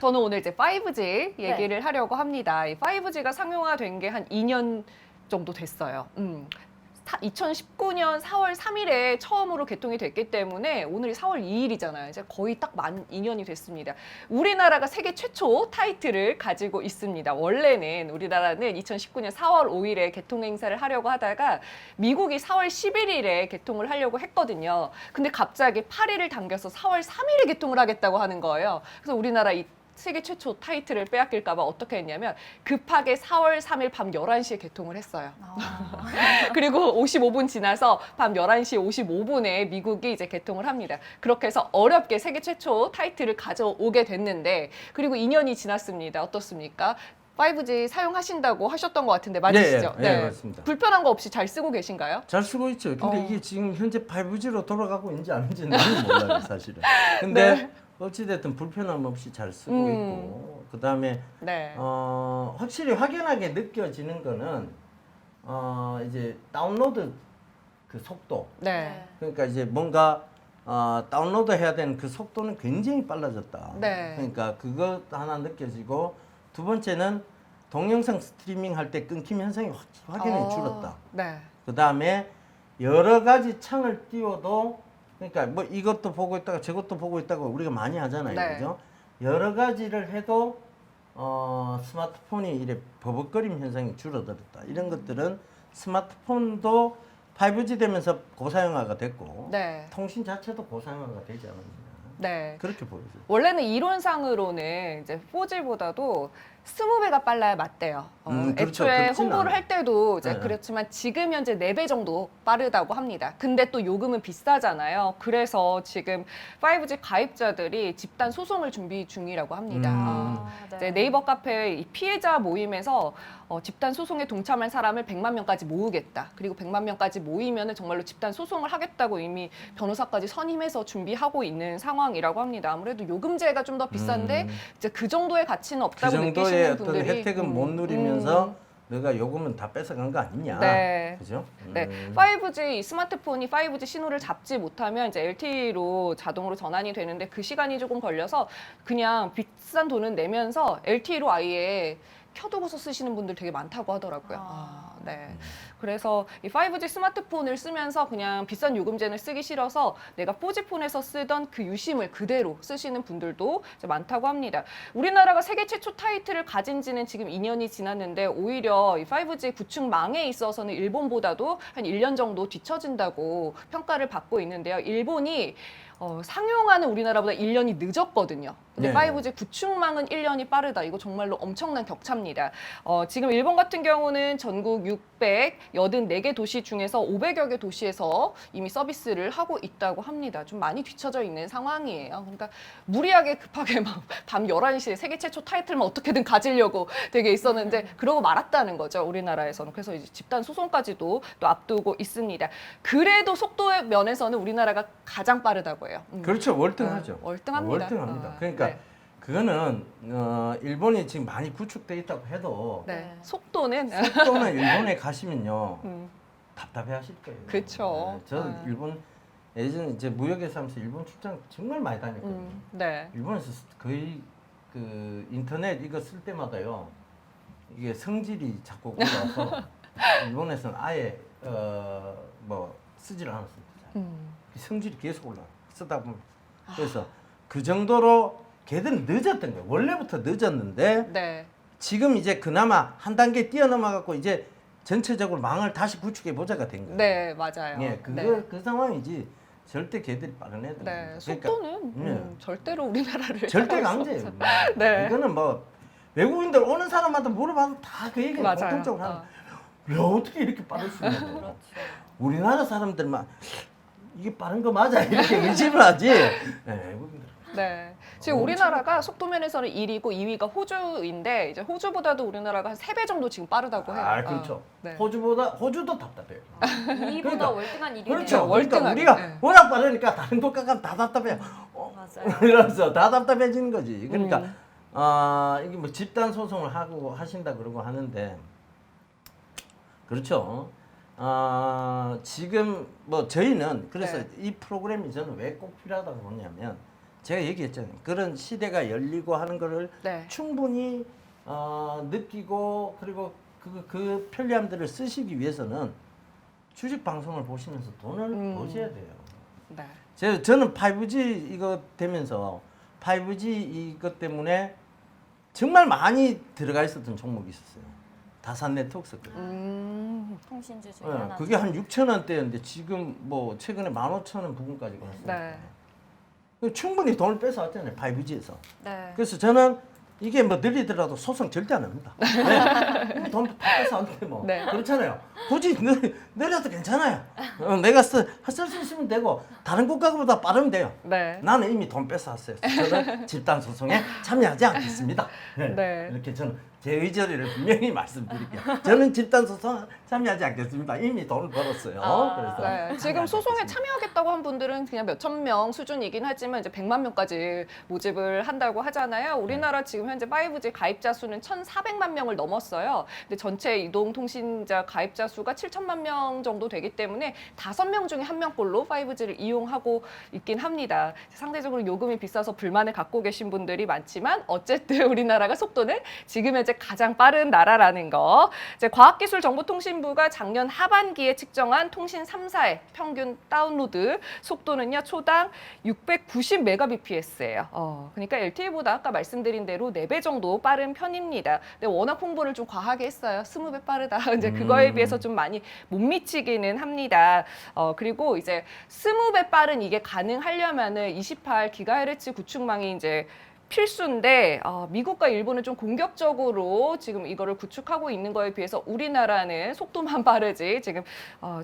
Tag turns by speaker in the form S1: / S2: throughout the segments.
S1: 저는 오늘 이제 5G 얘기를 하려고 합니다. 이 5G가 상용화된 게 한 2년 정도 됐어요. 2019년 4월 3일에 처음으로 개통이 됐기 때문에 오늘이 4월 2일이잖아요. 이제 거의 딱 만 2년이 됐습니다. 우리나라가 세계 최초 타이틀을 가지고 있습니다. 원래는 우리나라는 2019년 4월 5일에 개통 행사를 하려고 하다가 미국이 4월 11일에 개통을 하려고 했거든요. 근데 갑자기 8일을 당겨서 4월 3일에 개통을 하겠다고 하는 거예요. 그래서 우리나라 이 세계 최초 타이틀을 빼앗길까 봐 어떻게 했냐면 급하게 4월 3일 밤 11시에 개통을 했어요. 그리고 55분 지나서 밤 11시 55분에 미국이 이제 개통을 합니다. 그렇게 해서 어렵게 세계 최초 타이틀을 가져오게 됐는데 그리고 2년이 지났습니다. 어떻습니까? 5G 사용하신다고 하셨던 것 같은데 맞으시죠?
S2: 네, 맞습니다.
S1: 불편한 거 없이 잘 쓰고 계신가요?
S2: 잘 쓰고 있죠. 근데 이게 지금 현재 5G로 돌아가고 있는지 아닌지는 몰라요, 사실은. 근데
S1: 네.
S2: 어찌됐든 불편함 없이 잘 쓰고 있고, 그 다음에
S1: 네.
S2: 확실히 확연하게 느껴지는 거는 이제 다운로드 그 속도.
S1: 네.
S2: 그러니까 이제 뭔가 다운로드 해야 되는 그 속도는 굉장히 빨라졌다.
S1: 네.
S2: 그러니까 그것 하나 느껴지고, 두 번째는 동영상 스트리밍 할 때 끊김 현상이 확연히 줄었다.
S1: 네.
S2: 그 다음에 여러 가지 창을 띄워도, 그러니까 뭐 이것도 보고 있다가 저것도 보고 있다가 우리가 많이 하잖아요.
S1: 네.
S2: 그죠? 여러 가지를 해도 스마트폰이 이래 버벅거림 현상이 줄어들었다. 이런 것들은 스마트폰도 5G 되면서 고사용화가 됐고,
S1: 네.
S2: 통신 자체도 고사용화가 되지 않았느냐.
S1: 네.
S2: 그렇게 보여져요.
S1: 원래는 이론상으로는 이제 4G보다도 20배가 빨라야 맞대요.
S2: 그렇죠.
S1: 애초에
S2: 그렇진
S1: 홍보를
S2: 않아요.
S1: 할 때도 이제
S2: 네.
S1: 그렇지만 지금 현재 4배 정도 빠르다고 합니다. 근데 또 요금은 비싸잖아요. 그래서 지금 5G 가입자들이 집단 소송을 준비 중이라고 합니다. 이제 네이버 카페 이 피해자 모임에서 집단 소송에 동참할 사람을 100만 명까지 모으겠다. 그리고 100만 명까지 모이면은 정말로 집단 소송을 하겠다고 이미 변호사까지 선임해서 준비하고 있는 상황이라고 합니다. 아무래도 요금제가 좀 더 비싼데 이제 그 정도의 가치는
S2: 그
S1: 없다고
S2: 정도의
S1: 느끼시는
S2: 어떤
S1: 분들이
S2: 혜택은 못 누리면서 너가 요금은 다 뺏어간 거 아니냐.
S1: 네.
S2: 그죠?
S1: 네, 5G 스마트폰이 5G 신호를 잡지 못하면 이제 LTE로 자동으로 전환이 되는데 그 시간이 조금 걸려서 그냥 비싼 돈을 내면서 LTE로 아예 켜두고서 쓰시는 분들 되게 많다고 하더라고요. 네. 그래서 이 5G 스마트폰을 쓰면서 그냥 비싼 요금제를 쓰기 싫어서 내가 4G 폰에서 쓰던 그 유심을 그대로 쓰시는 분들도 이제 많다고 합니다. 우리나라가 세계 최초 타이틀을 가진 지는 지금 2년이 지났는데 오히려 이 5G 구축망에 있어서는 일본보다도 한 1년 정도 뒤처진다고 평가를 받고 있는데요. 일본이 상용화는 우리나라보다 1년이 늦었거든여. 근데
S2: 네.
S1: 5G 구축망은 1년이 빠르다. 이거 정말로 엄청난 격차입니다. 지금 일본 같은 경우는 전국 684개 도시 중에서 500여 개 도시에서 이미 서비스를 하고 있다고 합니다. 좀 많이 뒤처져 있는 상황이에요. 그러니까 무리하게 급하게 막 밤 11시에 세계 최초 타이틀만 어떻게든 가지려고 되게 있었는데 그러고 말았다는 거죠. 우리나라에서는. 그래서 이제 집단 소송까지도 또 앞두고 있습니다. 그래도 속도의 면에서는 우리나라가 가장 빠르다고 해요.
S2: 그렇죠. 월등하죠.
S1: 월등합니다.
S2: 월등합니다. 그러니까
S1: 네.
S2: 그거는 일본이 지금 많이 구축돼 있다고 해도
S1: 네. 속도는
S2: 속도는 일본에 가시면요 답답해하실 거예요.
S1: 그쵸.
S2: 저도 일본 예전에 이제 무역회사 하면서 일본 출장 정말 많이 다녔거든요.
S1: 네.
S2: 일본에서 거의 그 인터넷 이거 쓸 때마다요 이게 성질이 자꾸 올라와서 일본에서는 아예 뭐 쓰지를 않았습니다. 성질이 계속 올라 쓰다 보면 그래서 그 정도로 걔들은 늦었던 거예요. 원래부터 늦었는데
S1: 네.
S2: 지금 이제 그나마 한 단계 뛰어넘어 갖고 이제 전체적으로 망을 다시 구축해 보자가 된 거예요.
S1: 네, 맞아요.
S2: 예, 그거
S1: 네.
S2: 그 상황이지 절대 걔들이 빠른 애들.
S1: 네,
S2: 그러니까
S1: 속도는 절대로 우리나라를
S2: 절대
S1: 따라올 수
S2: 강제예요.
S1: 없어요. 네.
S2: 이거는 뭐 외국인들 오는 사람마다 물어봐도 다 그 얘기는
S1: 맞아요.
S2: 공통적으로 하는. 왜 어떻게 이렇게 빠를 수 있냐.
S3: 그렇죠.
S2: 우리나라 사람들만 이게 빠른 거 맞아 이렇게 의심을 하지. 네, 외국인들.
S1: 네. 지금
S2: 엄청
S1: 우리나라가 속도 면에서는 1위고 2위가 호주인데 이제 호주보다도 우리나라가 한 3배 정도 지금 빠르다고 해요.
S2: 아 그렇죠.
S1: 네.
S2: 호주도 답답해요.
S3: 2위보다
S2: 그러니까,
S3: 월등한 1위네요.
S2: 그렇죠.
S1: 월등하게,
S2: 그러니까 우리가
S1: 네.
S2: 워낙 빠르니까 다른 국가 가면 다 답답해요.
S3: 맞아요.
S2: 이러면서 다 답답해지는 거지. 그러니까 이게 뭐 집단 소송을 하고 하신다 그러고 하는데 그렇죠. 지금 뭐 저희는 그래서
S1: 네.
S2: 이 프로그램이 저는 왜 꼭 필요하다고 보냐면 제가 얘기했잖아요. 그런 시대가 열리고 하는 거를
S1: 네.
S2: 충분히 느끼고 그리고 그 편리함들을 쓰시기 위해서는 주식 방송을 보시면서 돈을 버셔야 돼요.
S1: 네.
S2: 저는 5G 이거 되면서 5G 이것 때문에 정말 많이 들어가 있었던 종목이 있었어요. 다산 네트워크였거든요.
S3: 통신주 중에
S2: 예,
S3: 하나.
S2: 그게 한 6천 원대였는데 지금 뭐 최근에 15,000원 부근까지 갔어요.
S1: 네.
S2: 충분히 돈을 뺏어왔잖아요. 5G에서.
S3: 네.
S2: 그래서 저는 이게 뭐 늘리더라도 소송 절대 안 합니다. 네. 돈 뺏어왔는데 뭐
S1: 네.
S2: 그렇잖아요. 굳이 늘려도 괜찮아요. 내가 쓸 수 있으면 되고 다른 국가보다 빠르면 돼요.
S1: 네.
S2: 나는 이미 돈 뺏어왔어요. 저는 집단 소송에 참여하지 않겠습니다.
S1: 네.
S2: 이렇게 저는 제 의지를 분명히 말씀드릴게요. 저는 집단 소송 참여하지 않겠습니다. 이미 돈을 벌었어요. 그래서
S1: 네, 지금 소송에 참여하겠다고 한 분들은 그냥 몇천 명 수준이긴 하지만 이제 100만 명까지 모집을 한다고 하잖아요. 우리나라 지금 현재 5G 가입자 수는 1,400만 명을 넘었어요. 근데 전체 이동통신자 가입자 수가 7천만 명 정도 되기 때문에 5명 중에 1명꼴로 5G를 이용하고 있긴 합니다. 상대적으로 요금이 비싸서 불만을 갖고 계신 분들이 많지만 어쨌든 우리나라가 속도는 지금 현재 가장 빠른 나라라는 거. 이제 과학기술정보통신부가 작년 하반기에 측정한 통신 3사의 평균 다운로드 속도는요 초당 690mbps예요. 그러니까 LTE보다 아까 말씀드린 대로 4배 정도 빠른 편입니다. 근데 워낙 홍보를 좀 과하게 했어요. 20배 빠르다. 이제 그거에 비해서 좀 많이 못 미치기는 합니다. 그리고 이제 20배 빠른 이게 가능하려면은 28GHz 구축망이 이제 필수인데 미국과 일본은 좀 공격적으로 지금 이거를 구축하고 있는 거에 비해서 우리나라는 속도만 빠르지 지금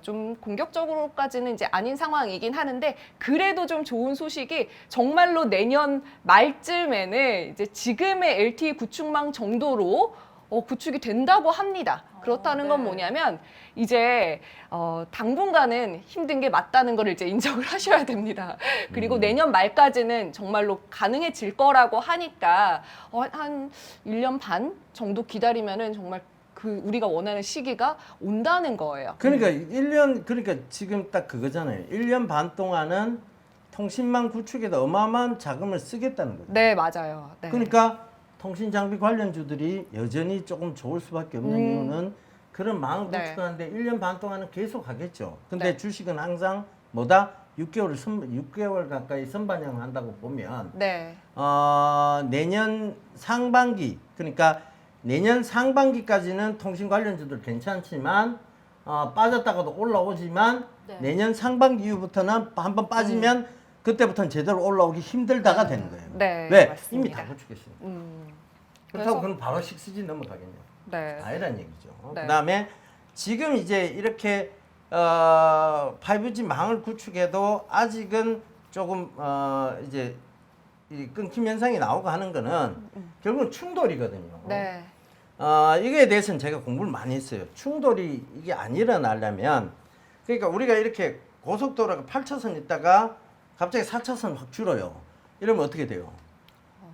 S1: 좀 공격적으로까지는 이제 아닌 상황이긴 하는데 그래도 좀 좋은 소식이 정말로 내년 말쯤에는 이제 지금의 LTE 구축망 정도로 구축이 된다고 합니다. 그렇다는 건
S3: 네.
S1: 뭐냐면 이제 당분간은 힘든 게 맞다는 걸 이제 인정을 하셔야 됩니다. 그리고 내년 말까지는 정말로 가능해질 거라고 하니까 한 1년 반 정도 기다리면은 정말 그 우리가 원하는 시기가 온다는 거예요.
S2: 그러니까 1년 그러니까 지금 딱 그거잖아요. 1년 반 동안은 통신망 구축에다 어마어마한 자금을 쓰겠다는 거죠.
S1: 네, 맞아요. 네.
S2: 그러니까 통신 장비 관련주들이 여전히 조금 좋을 수밖에 없는 이유는 그런 망을
S1: 네.
S2: 구축하는데 1년 반 동안은 계속 하겠죠. 근데
S1: 네.
S2: 주식은 항상 뭐다 6개월 가까이 선반영을 한다고 보면
S1: 네.
S2: 내년 상반기 그러니까 내년 상반기까지는 통신 관련주들 괜찮지만 빠졌다가도 올라오지만
S3: 네.
S2: 내년 상반기 이후부터는 한번 빠지면 그때부터는 제대로 올라오기 힘들다가 되는 거예요.
S1: 네,
S2: 왜?
S1: 맞습니다.
S2: 이미 다 구축했으니까. 그렇다고 그럼 바로 6G 넘어가겠냐?
S1: 네.
S2: 아니란 얘기죠.
S1: 네.
S2: 그다음에 지금 이제 이렇게 5G 망을 구축해도 아직은 조금 이제 이 끊김 현상이 나오고 하는 거는 결국은 충돌이거든요.
S1: 네.
S2: 이거에 대해서는 제가 공부를 많이 했어요. 충돌이 이게 안 일어나려면 그러니까 우리가 이렇게 고속도로가 8차선 있다가 갑자기 4차선 확 줄어요. 이러면 어떻게 돼요?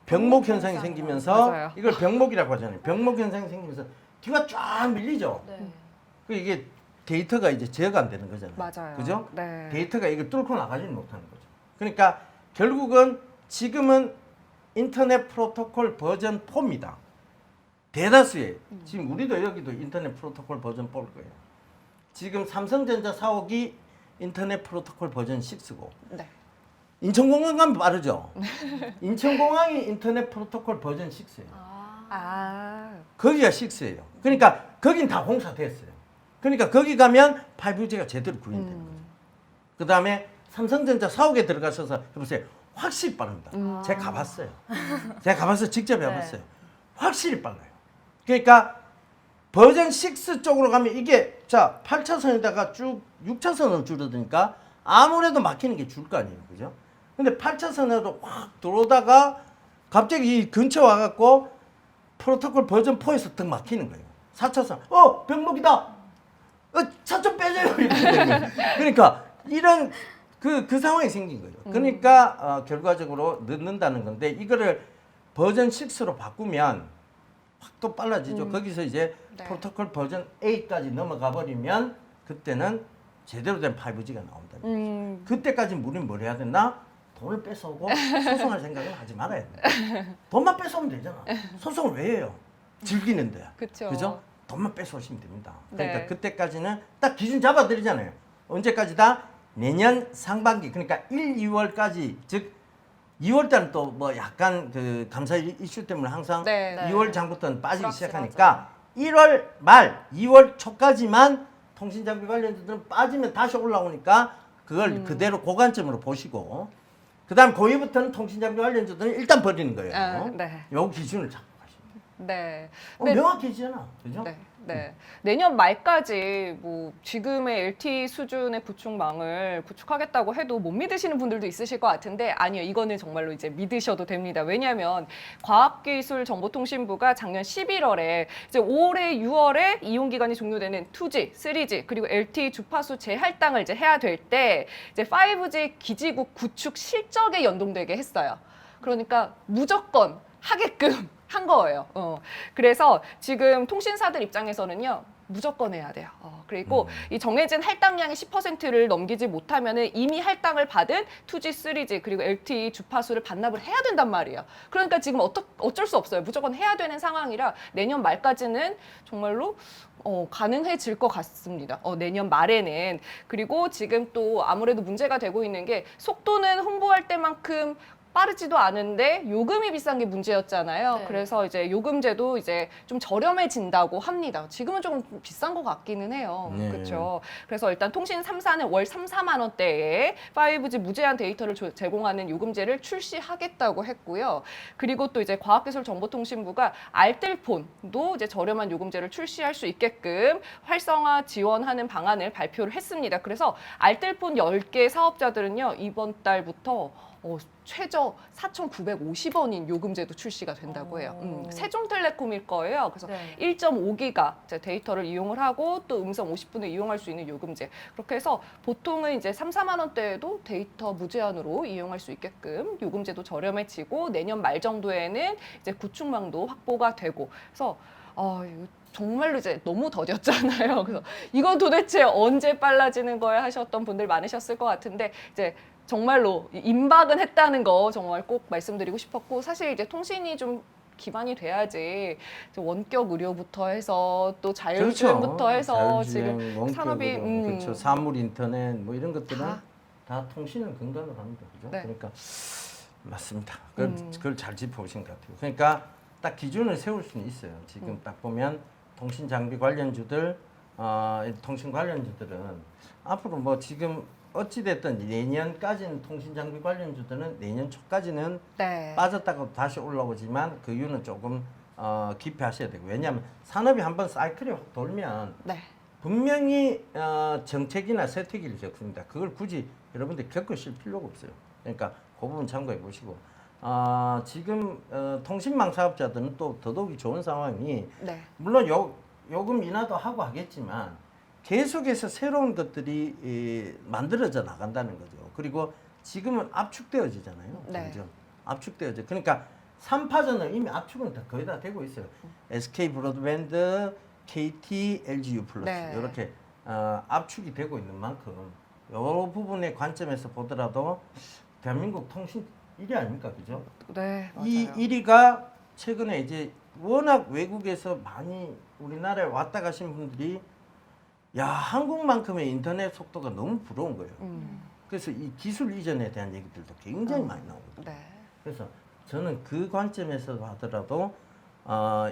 S2: 병목 현상이 생기면서
S1: 맞아요.
S2: 이걸 병목이라고 하잖아요. 병목 현상이 생기면서 뒤가 쫙 밀리죠.
S3: 네.
S2: 그 이게 데이터가 이제 제어가 안 되는 거잖아요.
S1: 맞아요.
S2: 그죠?
S1: 네.
S2: 데이터가 이걸 뚫고 나가지는 못하는 거죠. 그러니까 결국은 지금은 인터넷 프로토콜 버전 4입니다. 대다수의 지금 우리도 여기도 인터넷 프로토콜 버전 4일 거예요. 지금 삼성전자 사옥이 인터넷 프로토콜 버전 6고
S1: 네.
S2: 인천공항 가면 빠르죠. 인천공항이 인터넷 프로토콜 버전 6예요.
S1: 아.
S2: 거기가 6예요. 그러니까 거긴 다 공사됐어요. 그러니까 거기 가면 5G가 제대로 구현되는 거죠. 그 다음에 삼성전자 사옥에 들어가셔서 해보세요. 확실히 빠릅니다. 제가 가봤어요. 제가 가봐서 직접 해봤어요. 확실히 빨라요. 그러니까 버전 6 쪽으로 가면 이게 자 8차선에다가 쭉 6차선으로 줄어드니까 아무래도 막히는 게 줄 거 아니에요. 그죠? 근데 8차선으로 확 들어오다가 갑자기 이 근처 와갖고 프로토콜 버전 4에서 더 막히는 거예요. 4차선 병목이다. 차 좀 빼줘요. 이렇게 되는 거예요. 그러니까 이런 그 상황이 생긴 거예요. 그러니까 결과적으로 늦는다는 건데 이거를 버전 6로 바꾸면 확 또 빨라지죠. 거기서 이제
S1: 네.
S2: 프로토콜 버전 8까지 넘어가 버리면 그때는 제대로 된 5G가 나온다. 그때까지 우리는 뭘 해야 되나? 돈을 뺏어오고 소송할 생각은 하지 말아야 돼. 돈만 뺏어오면 되잖아. 소송을 왜 해요? 즐기는데.
S1: 그쵸.
S2: 그죠? 돈만 뺏어오시면 됩니다. 그러니까
S1: 네.
S2: 그때까지는 딱 기준 잡아드리잖아요. 언제까지다? 내년 상반기, 그러니까 1, 2월까지, 즉 2월 달은 또 뭐 약간 그 감사 이슈 때문에 항상
S1: 네.
S2: 2월 장부터는 빠지기
S3: 불확실하죠.
S2: 시작하니까 1월 말, 2월 초까지만 통신장비 관련주들은 빠지면 다시 올라오니까 그걸 그대로 고관점으로 보시고, 그 다음 고2부터는 통신장비 관련주들은 일단 버리는 거예요.
S1: 아, 네.
S2: 요 기준을 잡고 가십니다.
S1: 네.
S2: 명확해지잖아. 그죠?
S1: 네, 네. 내년 말까지 뭐 지금의 LTE 수준의 구축망을 구축하겠다고 해도 못 믿으시는 분들도 있으실 것 같은데 아니요, 이거는 정말로 이제 믿으셔도 됩니다. 왜냐하면 과학기술정보통신부가 작년 11월에 이제 올해 6월에 이용 기간이 종료되는 2G, 3G 그리고 LTE 주파수 재할당을 이제 해야 될 때 이제 5G 기지국 구축 실적에 연동되게 했어요. 그러니까 무조건 하게끔 한 거예요. 그래서 지금 통신사들 입장에서는요. 무조건 해야 돼요. 그리고 이 정해진 할당량의 10%를 넘기지 못하면은 이미 할당을 받은 2G, 3G 그리고 LTE 주파수를 반납을 해야 된단 말이에요. 그러니까 지금 어쩔 수 없어요. 무조건 해야 되는 상황이라 내년 말까지는 정말로 가능해질 것 같습니다. 내년 말에는. 그리고 지금 또 아무래도 문제가 되고 있는 게 속도는 홍보할 때만큼 빠르지도 않은데 요금이 비싼 게 문제였잖아요.
S3: 네.
S1: 그래서 이제 요금제도 이제 좀 저렴해진다고 합니다. 지금은 조금 비싼 것 같기는 해요.
S2: 네.
S1: 그렇죠. 그래서 일단 통신 3사는 월 3, 4만 원대에 5G 무제한 데이터를 제공하는 요금제를 출시하겠다고 했고요. 그리고 또 이제 과학기술정보통신부가 알뜰폰도 이제 저렴한 요금제를 출시할 수 있게끔 활성화 지원하는 방안을 발표를 했습니다. 그래서 알뜰폰 10개 사업자들은요, 이번 달부터 최저 4,950원인 요금제도 출시가 된다고 해요. 세종텔레콤일 거예요. 그래서
S3: 네.
S1: 1.5기가 데이터를 이용을 하고 또 음성 50분을 이용할 수 있는 요금제. 그렇게 해서 보통은 이제 3, 4만 원대에도 데이터 무제한으로 이용할 수 있게끔 요금제도 저렴해지고 내년 말 정도에는 이제 구축망도 확보가 되고. 그래서 이거 정말로 이제 너무 더뎠잖아요. 그래서 이건 도대체 언제 빨라지는 거야 하셨던 분들 많으셨을 것 같은데 이제 정말로 임박은 했다는 거 정말 꼭 말씀드리고 싶었고 사실 이제 통신이 좀 기반이 돼야지 이제 원격 의료부터 해서 또 자율주행부터 해서
S2: 자율주행,
S1: 지금
S2: 원격
S1: 산업이
S2: 의료, 그렇죠. 사물 인터넷 뭐 이런 것들은
S1: 다.
S2: 다 통신을 근간으로 합니다. 그죠?
S1: 네.
S2: 그러니까 맞습니다. 그걸 잘 짚어오신 것 같아요. 그러니까 딱 기준을 세울 수는 있어요. 지금 딱 보면 통신 장비 관련주들, 통신 관련주들은 앞으로 뭐 지금 어찌됐든 내년까지는 통신 장비 관련주들은 내년 초까지는
S1: 네.
S2: 빠졌다가 다시 올라오지만 그 이유는 조금 기피하셔야 되고, 왜냐하면 산업이 한번 사이클이 확 돌면
S1: 네.
S2: 분명히 정책이나 세태기를 겪습니다. 그걸 굳이 여러분들 겪으실 필요가 없어요. 그러니까 그 부분 참고해 보시고, 지금 통신망 사업자들은 또 더더욱이 좋은 상황이,
S1: 네.
S2: 물론 요금 인하도 하고 하겠지만 계속해서 새로운 것들이 만들어져 나간다는 거죠. 그리고 지금은 압축되어지잖아요.
S1: 네.
S2: 점점 압축되어져. 그러니까 3파전은 이미 압축은 다 거의 다 되고 있어요. SK 브로드밴드, KT, LGU 플러스
S1: 네.
S2: 이렇게 압축이 되고 있는 만큼 여러 부분의 관점에서 보더라도 대한민국 통신 1위 아닙니까, 그죠?
S1: 네. 맞아요.
S2: 이 1위가 최근에 이제 워낙 외국에서 많이 우리나라에 왔다 가신 분들이 야, 한국만큼의 인터넷 속도가 너무 부러운 거예요. 그래서 이 기술 이전에 대한 얘기들도 굉장히 많이 나오거든요.
S1: 네.
S2: 그래서 저는 그 관점에서 하더라도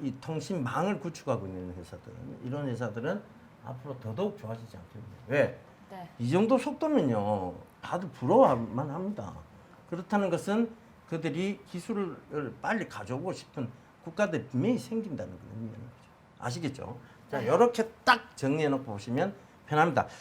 S2: 이 통신망을 구축하고 있는 회사들은, 이런 회사들은 앞으로 더더욱 좋아지지 않겠냐. 왜?
S3: 네.
S2: 이 정도 속도면요, 다들 부러워만 합니다. 그렇다는 것은 그들이 기술을 빨리 가져오고 싶은 국가들이 분명히 생긴다는 그런 의미는 거죠. 아시겠죠? 자, 이렇게 딱 정리해 놓고 보시면 편합니다.